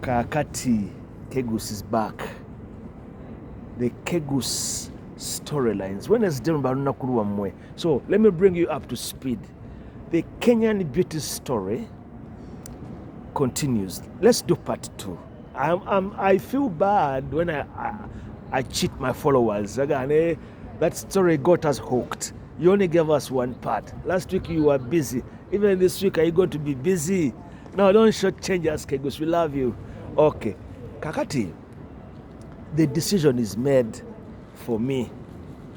Kakati Kegus is back. The Kegus storylines. So let me bring you up to speed. The Kenyan beauty story continues. Let's do part 2. I feel bad when I cheat my followers. Again, that story got us hooked. You only gave us one part. Last week you were busy. Even this week, are you going to be busy? No, don't shortchange us, Kegus. We love you. Okay. Kakati, the decision is made for me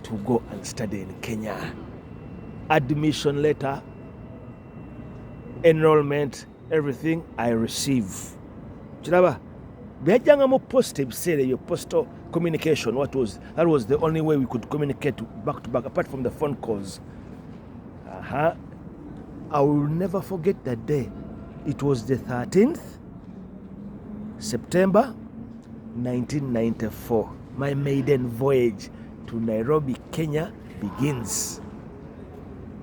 to go and study in Kenya. Admission letter, enrollment, everything I receive. Chiraba, bejanga mo positive say your postal communication. That was the only way we could communicate back to back, apart from the phone calls. I will never forget that day. It was the 13th September 1994. My maiden voyage to Nairobi, Kenya begins.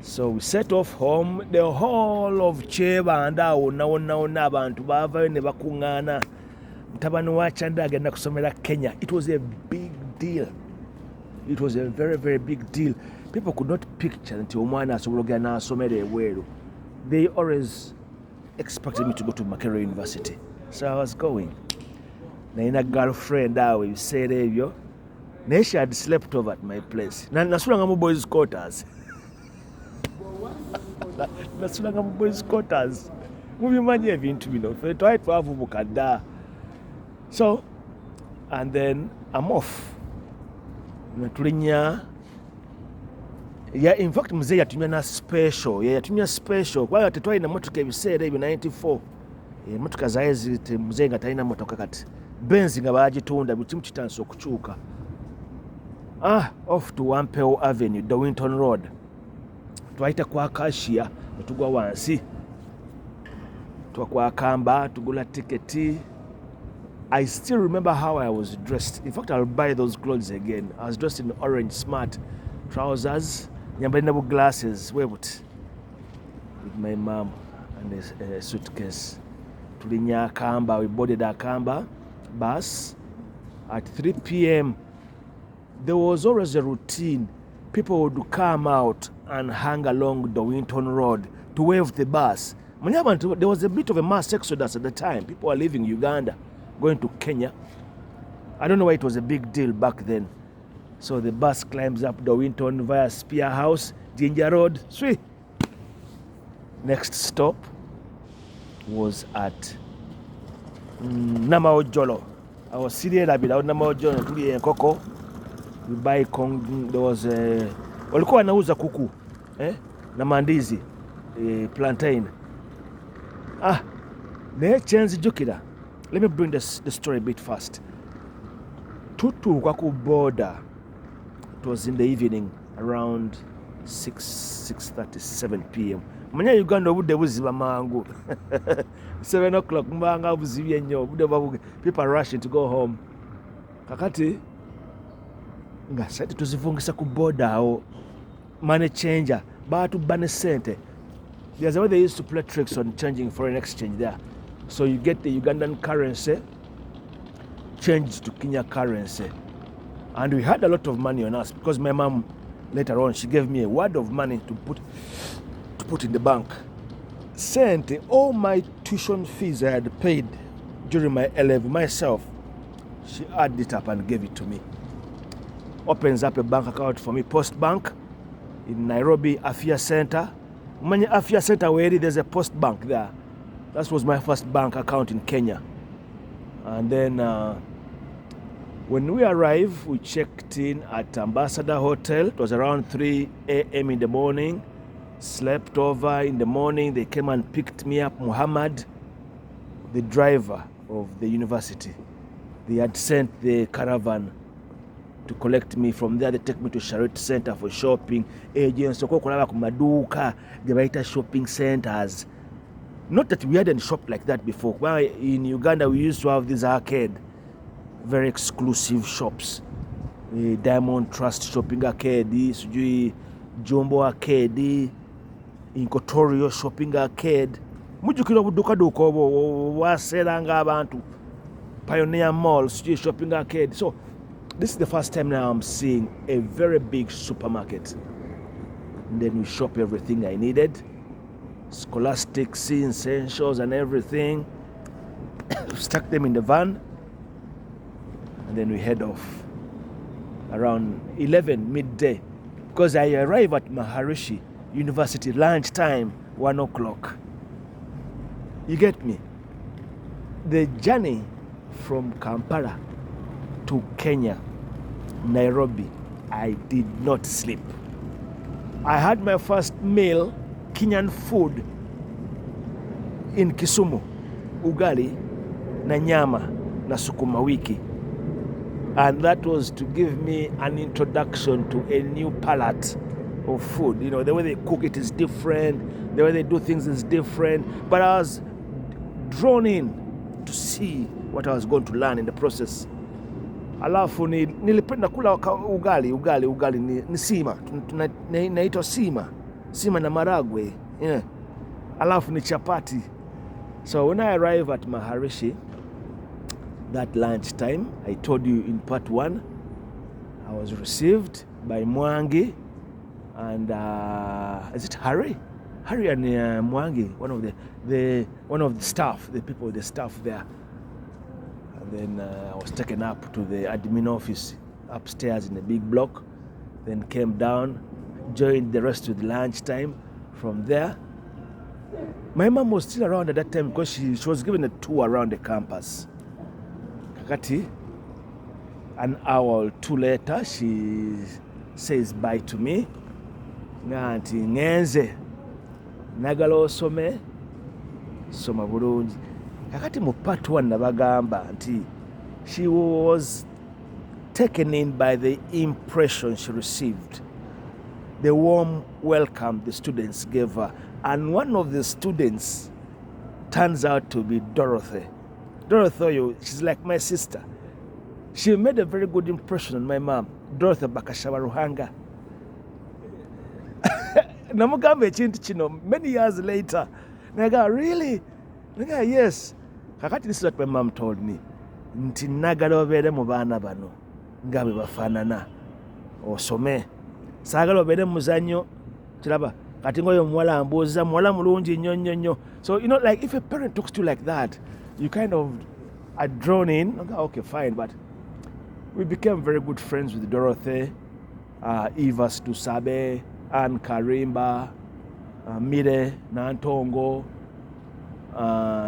So we set off home. The whole of Cheba and Naona abantu bava ne bakungana. Mtabani wacha ndagenda kusomera Kenya. It was a big deal. It was a very, very big deal. People could not picture until umwana asobola na asomere eweru. They always expected me to go to Makerere University. So I was going. Naina girlfriend awe bisere ebyo. She had slept over at my place. Nasulanga mu boys quarters. Nasulanga mu boys quarters. Mubimanye ebintu bino. Fe twali twavubuka dda. So, and then I'm off. Natulinya. Yeah, in fact, mzee yatumia na special. Yeah, yatumia special. Kwa hiyo tetwali na motoka ebiseera ebyo 94. Motoka zaezi mzee nga talina motoka kati. Benzi nga bagitunda bitimu kitanso okukyuka. Off to Wampeo Avenue, Dawington Road. Twaita kwa Acacia, tugwa wansi. Twakwa Kamba, tugula tiketi. I still remember how I was dressed. In fact, I'll buy those clothes again. I was dressed in orange smart trousers, nyambalina glasses, with my mom and a suitcase. Tulinya Kamba, we boarded a Kamba bus at 3 p.m. There was always a routine. People would come out and hang along the Winton Road to wave the bus. There was a bit of a mass exodus at the time. People were leaving Uganda, going to Kenya. I don't know why it was a big deal back then. So the bus climbs up the Winton via Spear House, Ginger Road. Sweet. Next stop was at Namaojolo. I was sitting a bit out Namaojolo to the Coco. We buy there was walikuwa wanauza kuku na mandizi plantain. Change jukira. Let me bring the story a bit fast. Tutu kwa border. It was in the evening around 6:37 p.m. Manya Uganda bude buziba mangu. 7 o'clock mbanga buzibye nnyo bude babuge. People rushing to go home. Kakati nga sente tuzivungisa ku border awo money changer batu bane sente. There's a way they used to play tricks on changing foreign exchange there. So you get the Ugandan currency changed to Kenya currency. And we had a lot of money on us because my mom later on she gave me a wad of money to put in the bank. Sente all my tuition fees I had paid during my A-level myself. She added it up and gave it to me. Opens up a bank account for me, Post Bank in Nairobi, Afia Center. Many Afia Center where there's a Post Bank there. That was my first bank account in Kenya. And then when we arrived, we checked in at Ambassador Hotel. It was around 3 a.m. in the morning. Slept over in the morning. They came and picked me up, Muhammad, the driver of the university. They had sent the caravan to collect me. From there they take me to Charlotte Center for shopping. Agents okulaba ku maduuka gebaita shopping centers. Not that we hadn't shopped like that before. Well, in Uganda we used to have these arcade, very exclusive shops. Diamond Trust Shopping Arcade, sijui Jumbo Arcade, Inkotorio Shopping Arcade. Mujukira buduka duko waseranga abantu Pioneer Mall, Studio Shopping Arcade. So this is the first time now I'm seeing a very big supermarket. And then we shop everything I needed. Scholastic, essentials and everything. Stuck them in the van. And then we head off around 11 midday. Because I arrive at Maharishi University lunchtime, 1 o'clock. You get me? The journey from Kampala to Kenya, Nairobi, I did not sleep. I had my first meal, Kenyan food, in Kisumu, ugali na nyama na sukuma wiki. And that was to give me an introduction to a new palette of food. You know, the way they cook it is different, the way they do things is different. But I was drawn in to see what I was going to learn in the process. Alafu nilipenda kula ugali ni sima, naitwa sima na maragwe, yeah. Alafu ni chapati. So when I arrived at Maharishi, that lunch time, I told you in part 1, I was received by Mwangi and is it Harry? Harry and Mwangi, one of the staff, the staff there. And then I was taken up to the admin office upstairs in a big block. Then came down, joined the rest with lunchtime. From there, my mom was still around at that time because she was given a tour around the campus. Kakati, an hour or two later, she says bye to me. Nganti ngenze nagala osome soma bulungi. Kakati mu part 1 nabagamba nti she was taken in by the impression she received, the warm welcome the students gave her. And one of the students turns out to be Dorothy. Dorothy, she's like my sister. She made a very good impression on my mom. Dorothy Bakashaba Ruhanga. Namugambe chintu chino many years later. Naga, really? Naga, yes. Kakati, this is what my mom told me. Nti nagala obere mu baana bano nga bwe bafaanana osome. Saagala obere muzanyo kiraba kati ngoyo muwala ambuuza muwala mulungi nnyo. So you know, like if a parent talks to you like that, you kind of are drawn in. Okay, fine. But we became very good friends with Dorothy, Eva Stusabe, Ann Karimba, Mire Nantongo.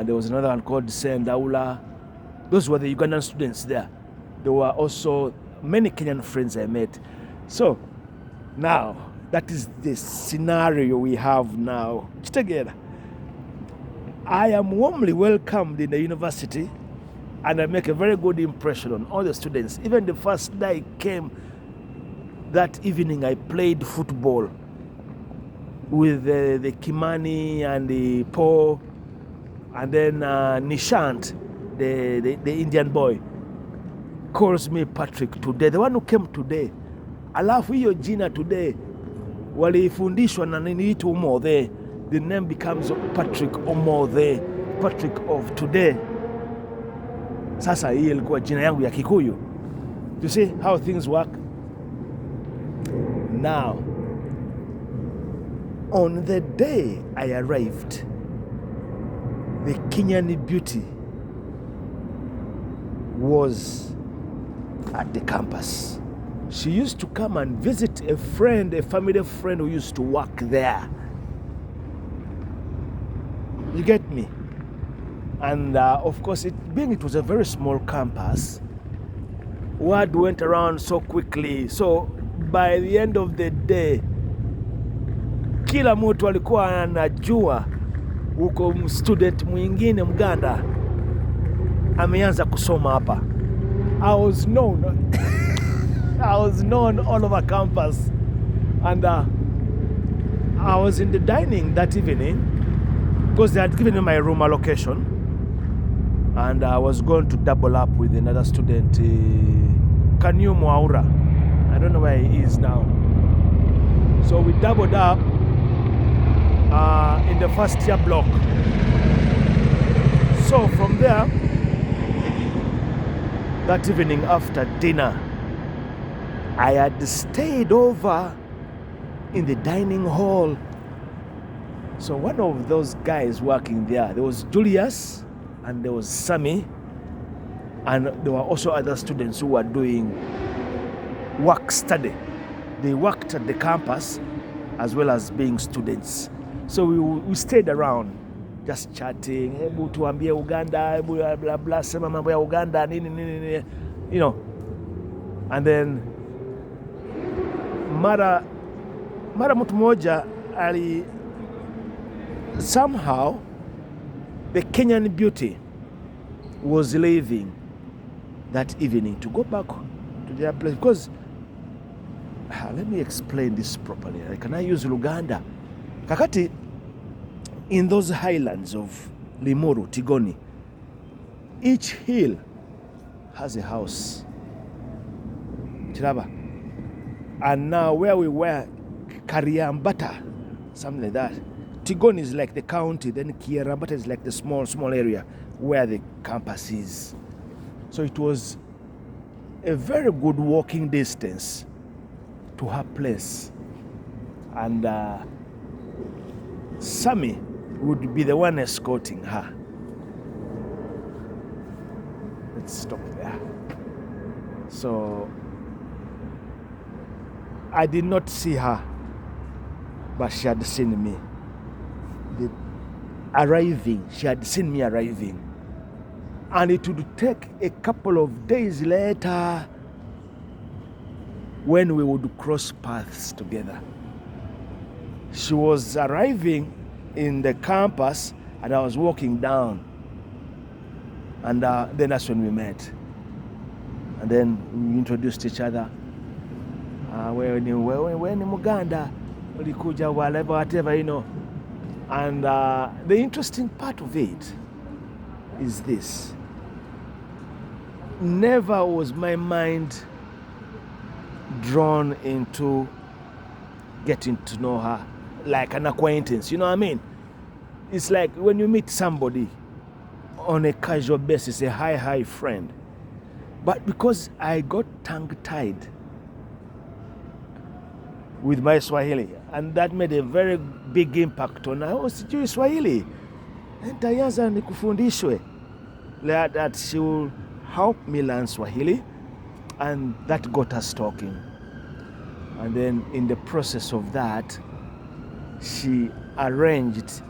There was another one called Sendaula. Those were the Ugandan students there. There were also many Kenyan friends I met. So now, that is the scenario we have now. Together, I am warmly welcomed in the university and I make a very good impression on all the students. Even the first day I came, that evening I played football with the Kimani and the Paul, and then Nishant, the Indian boy, calls me Patrick today. The one who came today. Alafu hiyo jina today, walifundishwa na niniitu Omothe. The name becomes Patrick Omothe, Patrick of today. Sasa hii ilikuwa jina yangu ya Kikuyu. You see how things work? Now, on the day I arrived, the Kenyan beauty was at the campus. She used to come and visit a friend, a family friend who used to work there. You get me? And of course, it was a very small campus, word went around so quickly. So by the end of the day, kila mtu alikuwa anajua uko student mwingine Mganda ameanza kusoma hapa. I was known all over campus. And I was in the dining that evening because they had given me my room allocation. And I was going to double up with another student, Kanyu Mwaura. I don't know where he is now. So we doubled up in the first year block. So from there, that evening after dinner, I had stayed over in the dining hall. So one of those guys working there was Julius and there was Sammy, and there were also other students who were doing work study. They worked at the campus as well as being students. So we stayed around just chatting, hebu tuambie Uganda, hebu blah blah, sema mambo ya Uganda, nini, you know. And then mara mtu mmoja somehow the Kenyan beauty was leaving that evening to go back to their place, because let me explain this properly. Can I use Luganda? Kakati, in those highlands of Limuru, Tigoni, each hill has a house. Chiraba. And now where we were, Kariambata, something like that. Tigoni is like the county, then Kiarambata is like the small area where the campus is. So it was a very good walking distance to her place. And Sammy would be the one escorting her. Let's stop there. So I did not see her, but she had seen me. She had seen me arriving. And it would take a couple of days later when we would cross paths together. She was arriving in the campus and I was walking down. And then that's when we met. And then we introduced each other. Wewe ni Muganda, ulikuja whatever, you know. And the interesting part of it is this. Never was my mind drawn into getting to know her like an acquaintance, you know what I mean? It's like when you meet somebody on a casual basis, a hi friend. But because I got tongue-tied with my Swahili, and that made a very big impact on her. Sijui Swahili, nitaanza nikufundishwe. That she will help me learn Swahili, and that got us talking. And then in the process of that, she arranged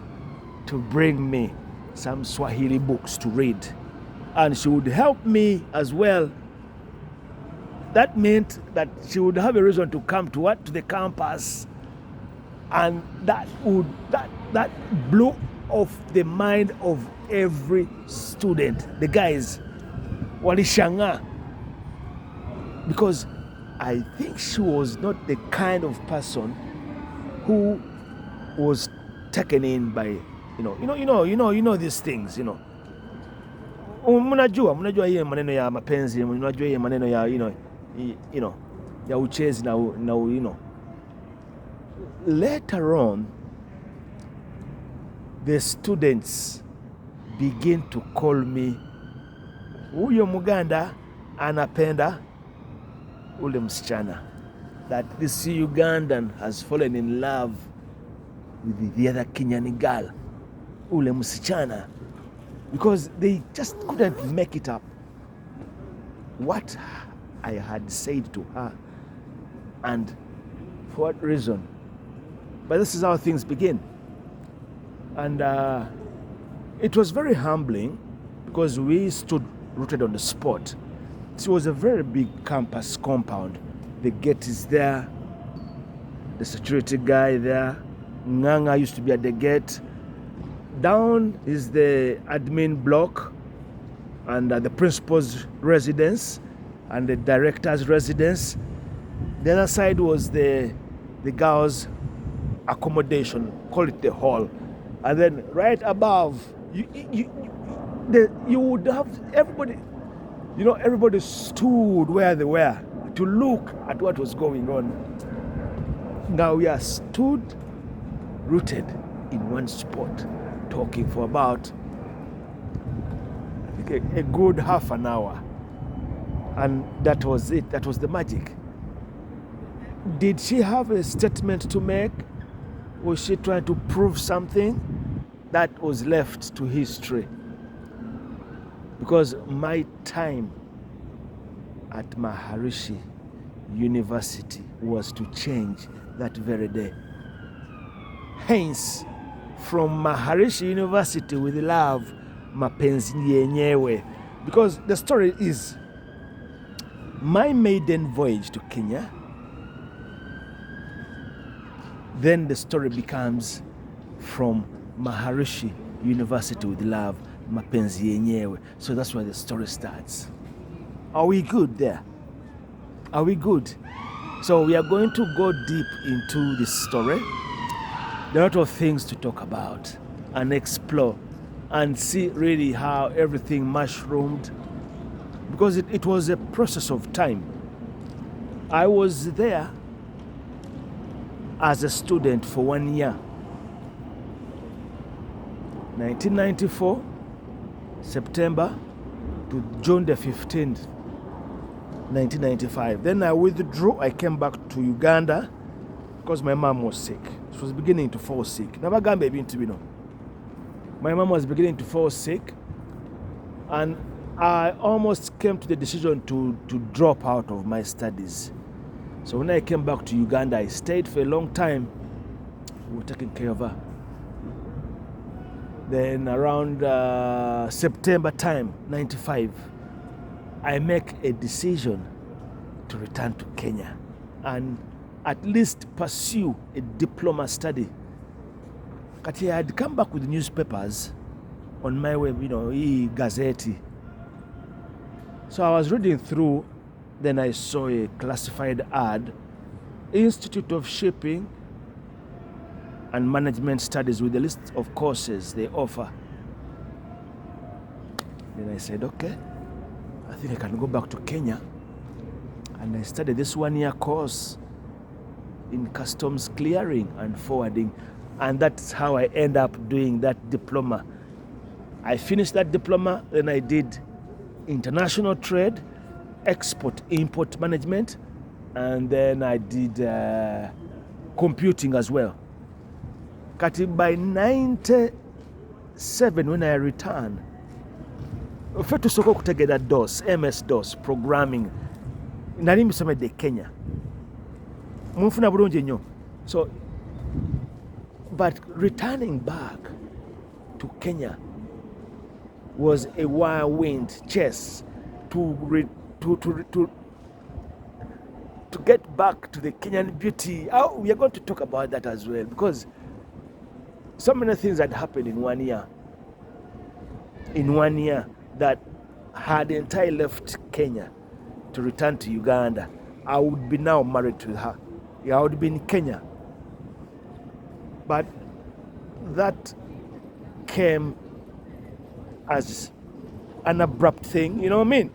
to bring me some Swahili books to read, and she would help me as well. That meant that she would have a reason to come to the campus, and that blew off the mind of every student. The guys walishanga, because I think she was not the kind of person who was taken in by you know these things, you know. Mnajua hii maneno ya mapenzi, mnajua hii maneno ya you know ya uchezi na you know. Later on, the students begin to call me, huyo Muganda anapenda ule msichana. That this Ugandan has fallen in love with the other Kenyan girl, ule msichana, because they just couldn't make it up what I had said to her and for what reason. But this is how things begin. And it was very humbling because we stood rooted on the spot. It was a very big campus compound. The gate is there, the security guy there, Nganga used to be at the gate. Down is the admin block and the principal's residence and the director's residence. The other side was the girls' accommodation, call it the hall. And then right above, you would have everybody, you know, everybody stood where they were to look at what was going on. Now we are stood rooted in one spot, talking for about, I think, a good half an hour. And that was it. That was the magic. Did she have a statement to make? Was she trying to prove something? That was left to history. Because my time at Maharishi University was to change that very day. Hence, from Maharishi University with love, mapenzi yenyewe. Because the story is my maiden voyage to Kenya. Then the story becomes from Maharishi University with love, mapenzi yenyewe. So that's where the story starts. Are we good there? Are we good? So we are going to go deep into this story. There are a lot of things to talk about and explore and see really how everything mushroomed, because it was a process of time. I was there as a student for 1 year. 1994, September to June the 15th, 1995. Then I withdrew. I came back to Uganda because my mom was sick. She was beginning to fall sick. My mom was beginning to fall sick, and I almost came to the decision to drop out of my studies. So when I came back to Uganda, I stayed for a long time. We were taking care of her. Then around September time, 95, I make a decision to return to Kenya and at least pursue a diploma study. Kati I had come back with newspapers on my web, e-gazette. So I was reading through, then I saw a classified ad, Institute of Shipping and Management Studies, with a list of courses they offer. Then I said, okay, I think I can go back to Kenya. And I studied this 1 year course in customs clearing and forwarding. And that's how I end up doing that diploma. I finished that diploma, then I did international trade, export-import management, and then I did computing as well. By 97, when I returned, ffe tusooka okutegeera DOS, MS-DOS, programming, nali mbisomedde Kenya. Munfuna bulungi nnyo. So, but returning back to Kenya was a whirlwind chase to get back to the Kenyan beauty. Oh, we are going to talk about that as well, because so many things had happened in 1 year. In 1 year, that had entirely left Kenya to return to Uganda, I would be now married to her. I would be in Kenya. But that came as an abrupt thing, you know what I mean?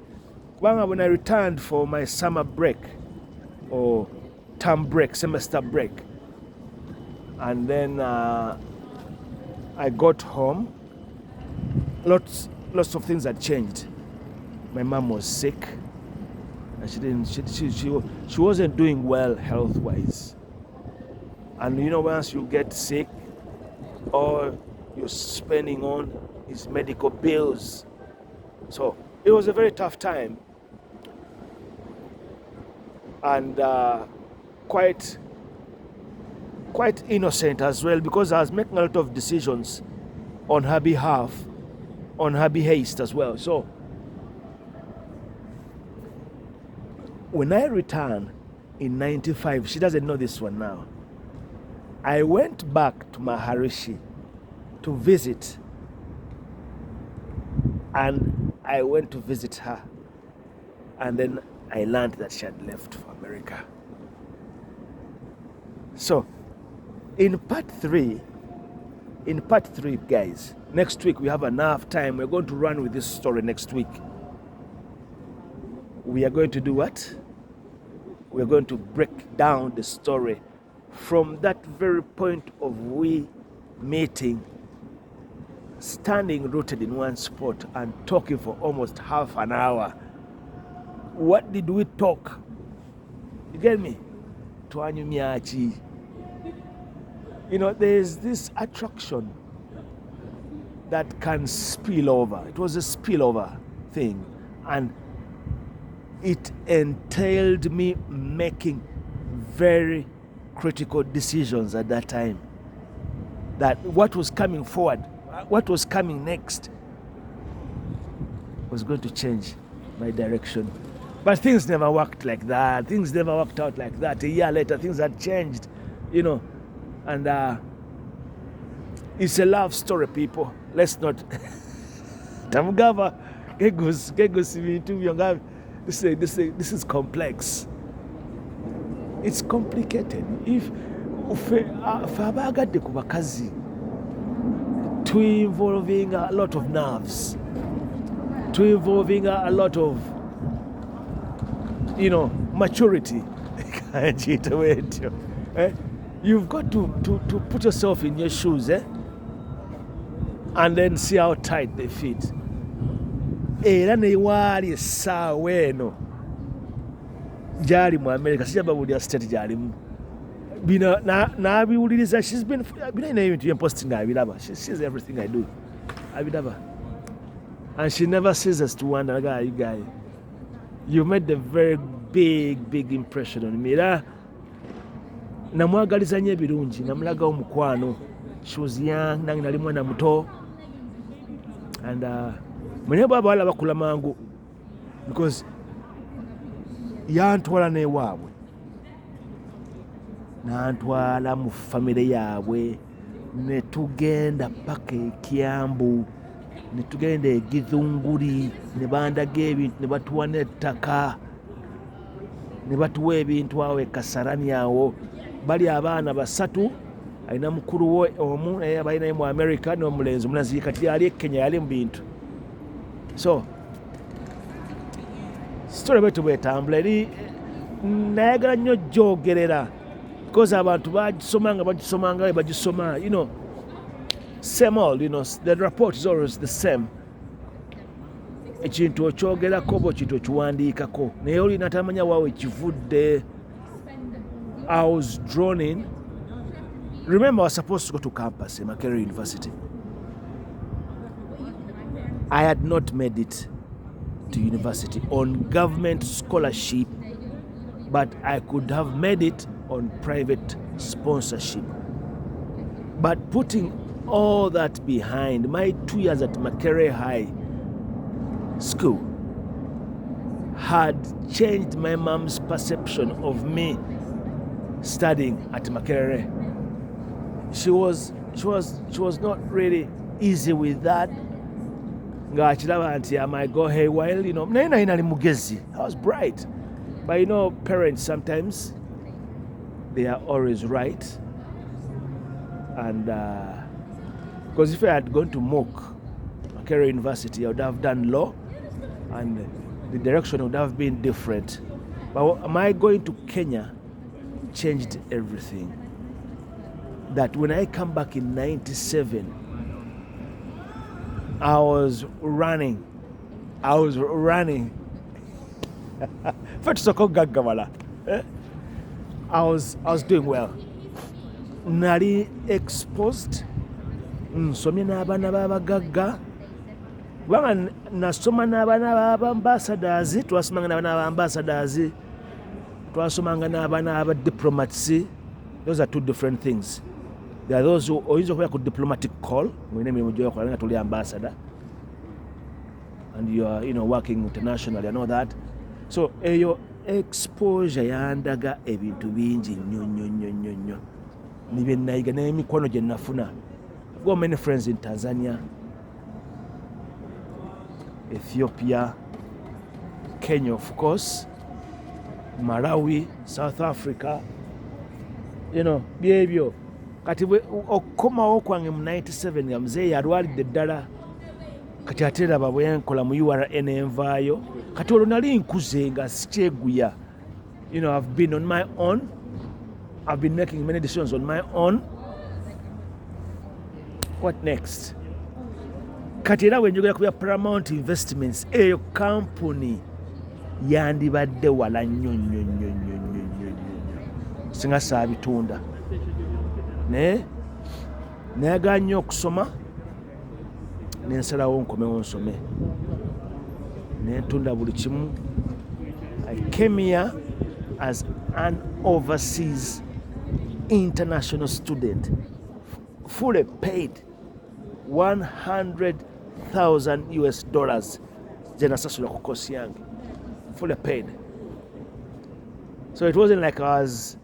When I returned for my summer break, or term break, semester break, and then I got home, lots of things had changed. My mom was sick, and she wasn't doing well health-wise. And once you get sick, all you're spending on is medical bills. So it was a very tough time, and quite innocent as well, because I was making a lot of decisions on her behalf, on her behest as well. So when I returned in 95, she doesn't know this one now, I went back to Maharishi to visit, and I went to visit her, and then I learned that she had left for America. So in part three, guys, next week we have enough time. We're going to run with this story next week. We are going to do what? We're going to break down the story from that very point of we meeting, standing rooted in one spot and talking for almost half an hour. What did we talk? You get me? Twanyumyachi. You know, there's this attraction that can spill over. It was a spillover thing. And it entailed me making very critical decisions at that time. That what was coming forward, what was coming next, was going to change my direction. But things never worked like that. Things never worked out like that. A year later, things had changed, you know. And it's a love story, people. Let's not. Tamugava, this is complex. It's complicated. If abagadde ku bakazi, to involving a lot of nerves, to involving a lot of, you know, maturity. You've got to put yourself in your shoes, and then see how tight they fit. Era newaali essaawa eno gyali mu America, sijababulira state gyalimu. Bino n'abiwuliriza. Bino ina ebintu byemposti ng'abiraba. She sees everything I do. Abiraba. And she never ceases to wonder, you guy, you made a very big impression on me. Era namwagaliza nnyo ebirungi, namulaga omukwano. She was young, nange nali mwana muto. And mwenye abawala bakula mangu, because yantwala n'ewaabwe, n'antwala mu famire yaabwe, ne tugenda paka e Kiambu, ne tugenda e Githunguri, ne bandaga ebintu, ne batuwa n'ettaka, ne batuwa ebintu awo e Kasarani awo. Bali abaana basatu, alina mukulu we omu naye balinaye mu America, n'omulenzi omulenzi kati yali e Kenya, yali mu bintu. So story bwetu bwetambula eri nayagala nnyo gyogerera because abantu bagisomanga, you know, same old, you know, the report is always the same. Ekintu okyogerako oba ekintu okiwandiikako naye olina tamanya waawe ekivudde. I was drawn in. Remember, I was supposed to go to campus in Makerere University. I had not made it to university on government scholarship, but I could have made it on private sponsorship. But putting all that behind, my 2 years at Makerere High School had changed my mom's perception of me studying at Makerere. She was not really easy with that. I might go haywire, you know. I was bright. But you know, parents sometimes, they are always right. And because if I had gone to Makerere University, I would have done law, and the direction would have been different. But my going to Kenya changed everything. That when I come back in 97, I was running. I was doing well. Nali exposed. Nsomye n'abaana b'abagagga. Kubanga nasoma n'abaana b'ambassadors, twasomanga n'abaana b'ambassadors, twasomanga n'abaana b'adiplomats. Those are two different things. There are those who oyinza okubeera ku diplomatic call, mulina emirimu gy'okola nga tuli ambassador, and you are, you know, working internationally and all that. So eyo exposure yandaga ebintu bingi nnyo nibye nayiga n'emikono gye nafuna. I've got many friends in Tanzania, Ethiopia, Kenya of course, Malawi, South Africa, you know, byebyo. Kati okukomawo kwange mu 97 nga muzeeyi yalwalidde ddala, kati ate laba bwe nkola mu URN envaayo, kati olwo nali nkuze nga sikyeguya. You know, I've been on my own. I've been making many decisions on my own. What next? Kati era bwe njogera ku bya Paramount Investments, eyo company yandibadde wala nnyo singa saabitunda naye nayagala nnyo okusoma nensalawo nkomewo nsome nentunda buli kimu. I came here as an overseas international student, fully paid $100,000 gye nasasula ku kosi yange, fully paid. So it wasn't like I was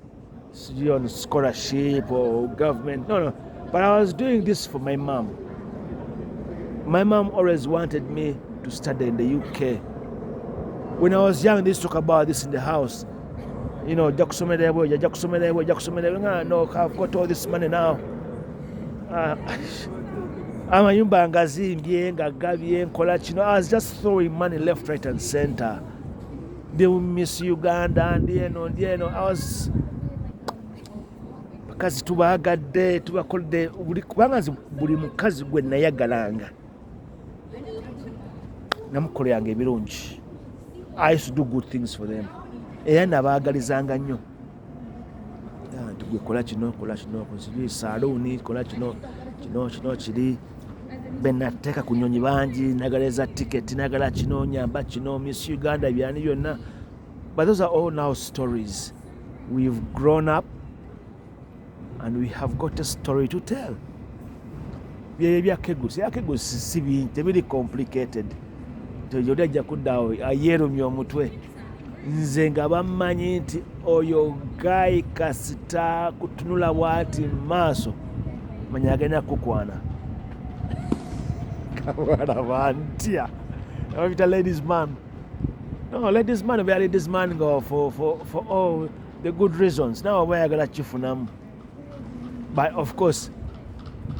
on scholarship or government, no. But I was doing this for my mom. My mom always wanted me to study in the UK. When I was young, they used to talk about this in the house. You know, no, I've got all this money now. Amayumba ngazimbye ngagabye nkola kino. I was just throwing money left, right and center. They will miss Uganda and I was bakazi tubagadde tubakolde kubanga buli mukazi gwe nayagalanga namukoleranga ebirungi. I used to do good things for them. Era nabaagalizanga nnyo. Tugwe kola kino kuzibye saluuni kola kino kiri. Benateeka ku nnyonyi bangi nagaleza tiketi nagala kino nyamba kino Miss Uganda byani byonna. But those are all now stories. We've grown up and we have got a story to tell. Byakegusi si bingi tebiri complicated. Toyota ajja kuddaawo ayeerumya omutwe nze nga bammanyi nti oyo gayi kasita kutunula bwati maaso manya agenda kukwana kabwana bantya abita ladies man. No, ladies man be a ladies man go for all the good reasons. Now bayagala kifunamu. But of course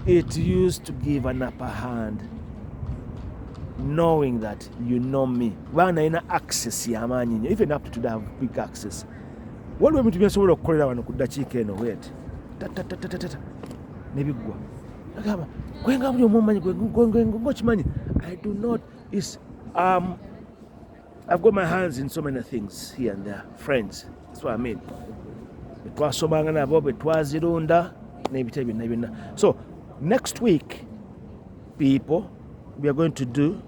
it used to give an upper hand knowing that you know me. Bana ina access yamanyi nnyo. Even up to today I have big access. Waliwo ebintu byensobola okukolera wano ku ddakiika eno wet nebiggwa agamba gwenga buli omumanyi gwekimanyi. I do not. I've got my hands in so many things here and there. Friends, that's what I mean. Betwasomanga nabo betwazirunda n'ebitabo byonna. So next week, people, we are going to do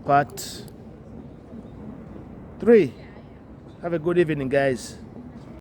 part 3. Have a good evening, guys.